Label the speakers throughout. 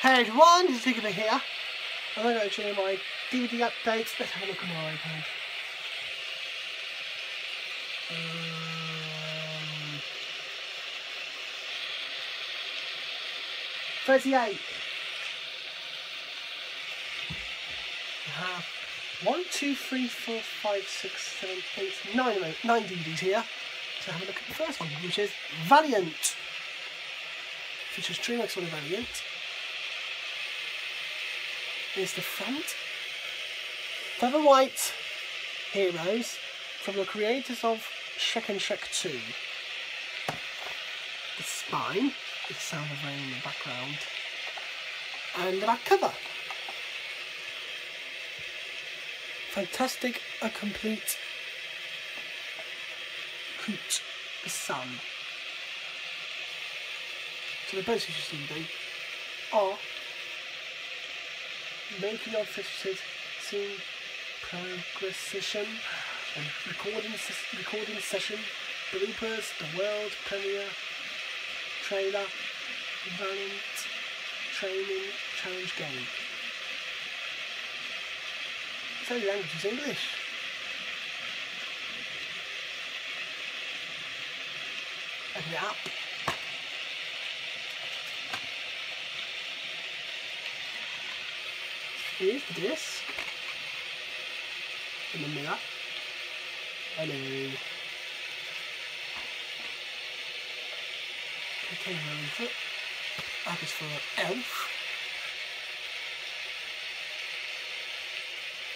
Speaker 1: Hey everyone, this is Tigger here. I'm going to show you my DVD updates. Let's have a look at my iPad. 38. We have 1, 2, 3, 4, 5, 6, 7, 8, 9 DVDs here. So have a look at the first one, which is VALIANT. Features DreamWorks on the VALIANT. Here's the front. Feather White heroes from the creators of Shrek and Shrek 2. The spine, the sound of rain in the background, and the back cover. Fantastic, a complete hoot, the sun. So the basic you do are making of fixtures, scene progression and recording session, bloopers, the world premiere, trailer, VALIANT, training, challenge game. So the language is English. Open it up. Here's the disc in the mirror. Hello. Okay, for it. That is for Elf.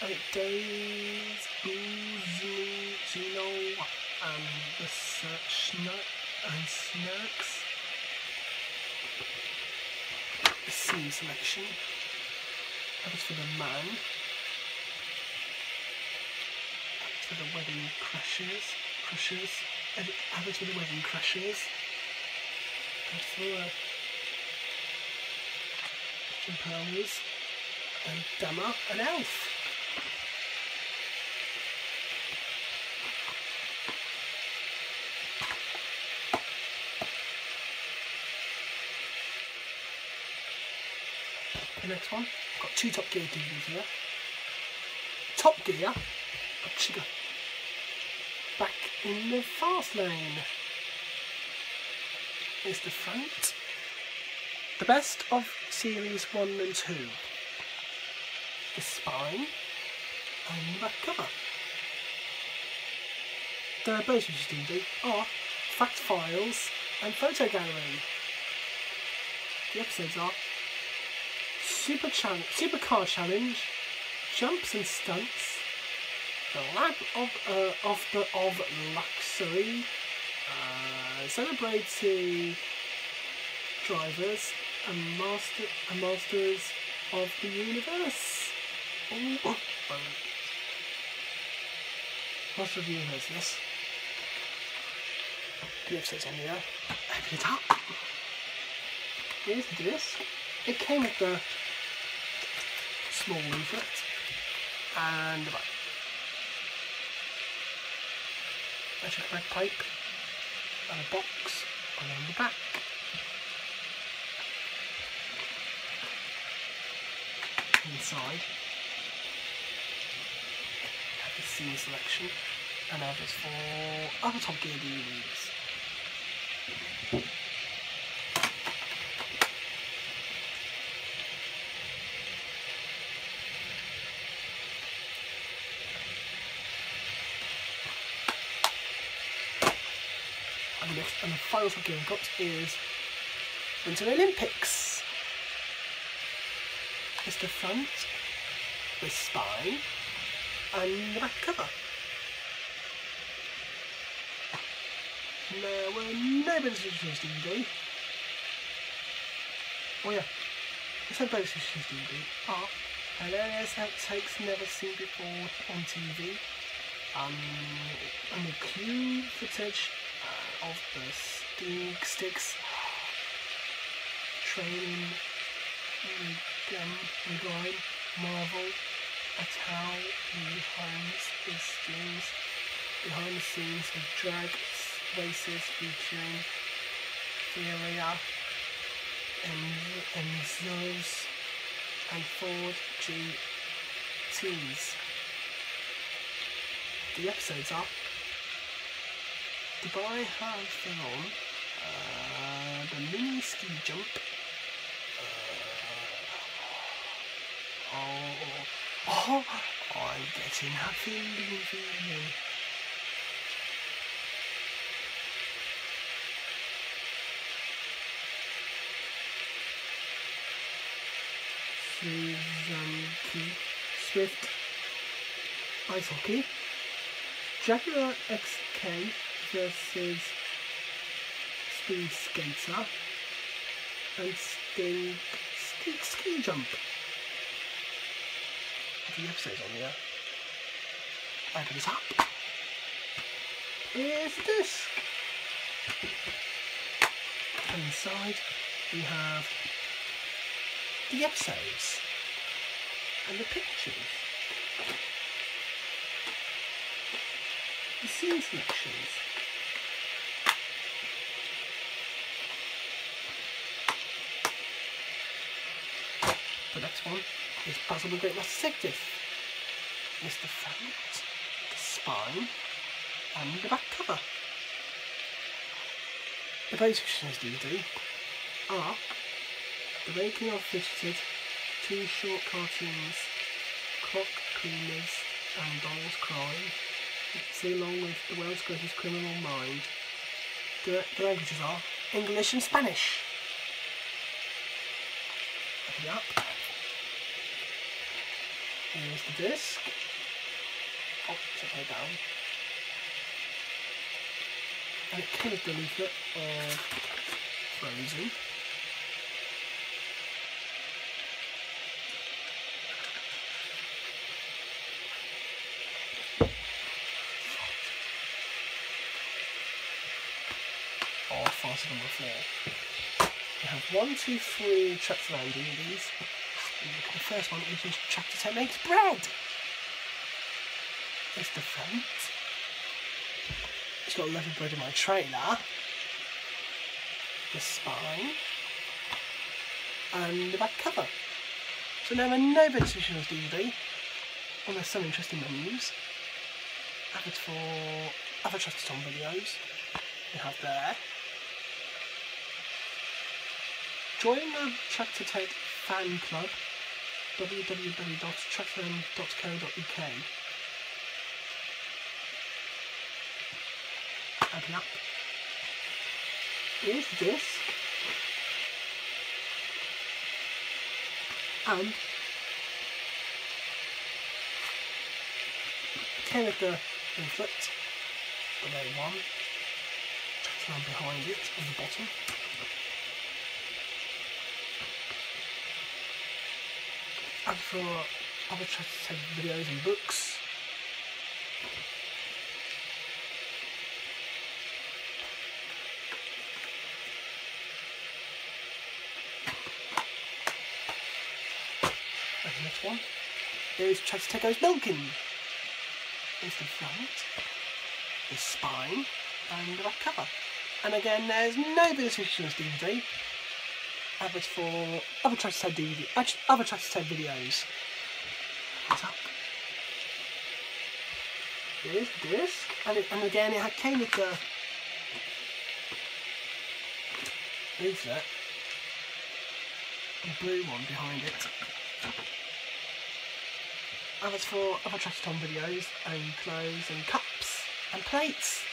Speaker 1: 8 days, Boozy, Gino, and the snacks. The scene selection. That is for the man. That is for the wedding crashers. That is for the wedding crashers. That is for Jim Powers and Dammer and Elf. The next one, I've got 2 Top Gear DVDs here. Top Gear, got Chigga. Back in the fast lane. Here's the front. The best of series 1 and 2. The spine and the back cover. The basic DVD are fact files and photo gallery. The episodes are Super Car Challenge, Jumps and Stunts, The Lab of Luxury, Celebrity Drivers, and Masters of the Universe. Oh, Master of the Universe, yes. The episode's on here. Open it up. Here's the disc. It came with the small leaflet and the back. A check bagpipe and a box along the back. Inside, have the scene selection and others for other Top Gear DVDs. And the final Top Gear I've got is Winter Olympics. It's the front, the spine, and the back cover. There were no benefits to this DVD. Oh yeah, the same benefits to this DVD are hilarious outtakes never seen before on TV. And the cue footage of the sticks, training, grime, Marvel, a towel behind the scenes of drag races featuring Theoria, Zeros and Ford GTs. The episodes are Dubai Have Film, the mini ski jump, I'm getting that feeling. Suzuki Swift Ice Hockey, Jaguar XK versus Speed Skater, and Sting Ski Jump. The episode's on here. Open it up. Here's the disc. And inside we have the episodes and the pictures, the scene selections. The next one is BASIL the Great Master Detective. Mr. Front, the spine, and the back cover. The basic DVD are the making of fidgeted, 2 short cartoons, Clock Cleaners and Dolls Crying, see along with the world's greatest criminal mind. The languages are English and Spanish. Open it up. Here's the disc. Oh, it's upside down. And it came with the leaflet of Frozen. Oh, faster than before. We have 1, 2, 3 tracks around DVDs. The first one, which is Chapter 10 Makes Bread. It's the front. It's got a lovely bread in my trailer. The spine. And the back cover. So now a no bits edition DVD. And there's some interesting menus. Added for other Trusted Tom videos. We have there. Join the Chapter 10 fan club. www.trustfan.co.uk. Open up. Here's the disc. And came with the leaflet, the main one, Trustfan behind it on the bottom. And for other Trusted videos and books. And the next one is Trusted Goes Milking. Here's the front, the spine, and the back cover. And again, there's no bonus features DVD. Average for other Trusted videos. What's up? Here's the disc, and again it came with the leaflet, the blue one behind it. Average for other Trusted videos and clothes and cups and plates.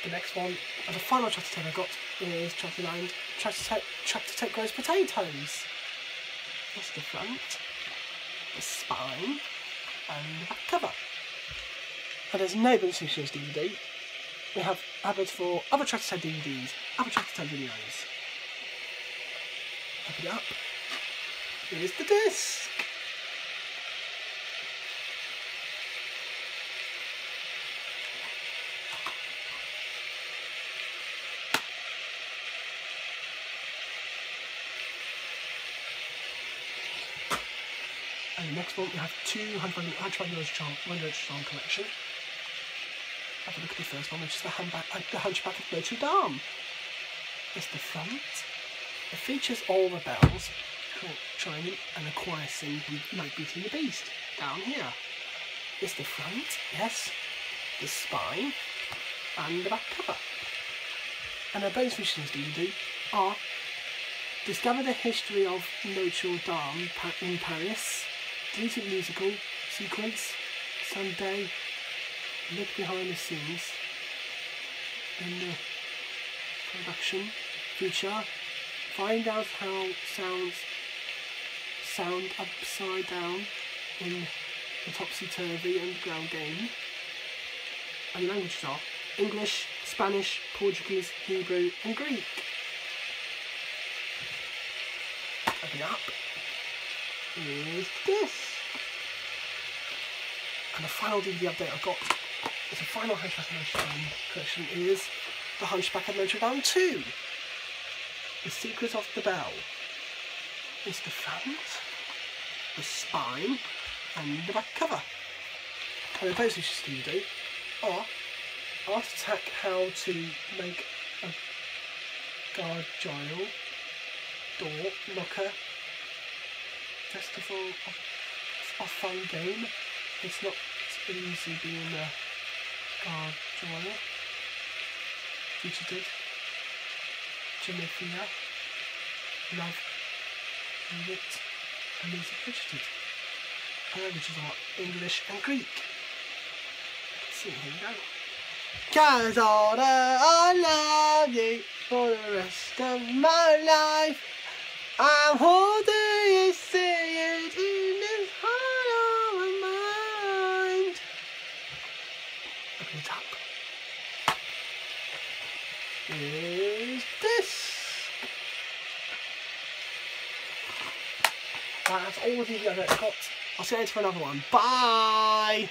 Speaker 1: The next one, and the final Trusted I got is Trusted Grows Potatoes. That's the front, the spine, and the back cover. And there's no bonus features DVD. We have adverts for other Trusted DVDs, other Trusted videos. Open it up. Here's the disc. And the next one we have two Hunchback Notre collection. Have a look at the first one, which is the Hunchback of Notre Dame. There's the front. It features all the bells, chiming and a choir singing like Beauty and the Beast down here. It's the front, yes, the spine, and the back cover. And our bonus features DVD are discover the history of Notre Dame in Paris, deleted musical sequence, Sunday, look behind the scenes in the production feature, find out how sound upside down in the topsy-turvy underground game. And the languages are English, Spanish, Portuguese, Hebrew and Greek. Open up is this. And the final DVD update I've got as a final Hunchback of Notre Dame collection is the Hunchback of Notre Dame 2. The Secret of the Bell. It's the front, the spine and the back cover. And the bonus features DVD are Art Attack, how to make a guard gyro, door, knocker, festival of fun game. It's not easy being a guard gyro. Featured Genephia, Love, Unit, and Music Featured. Languages are English and Greek. Let's see, here we go. Cause I love you for the rest of my life. I'm holding you, say it in this heart of my mind. Open it up. Here's this. Right, that's all the videos I've got. I'll see you later for another one. Bye!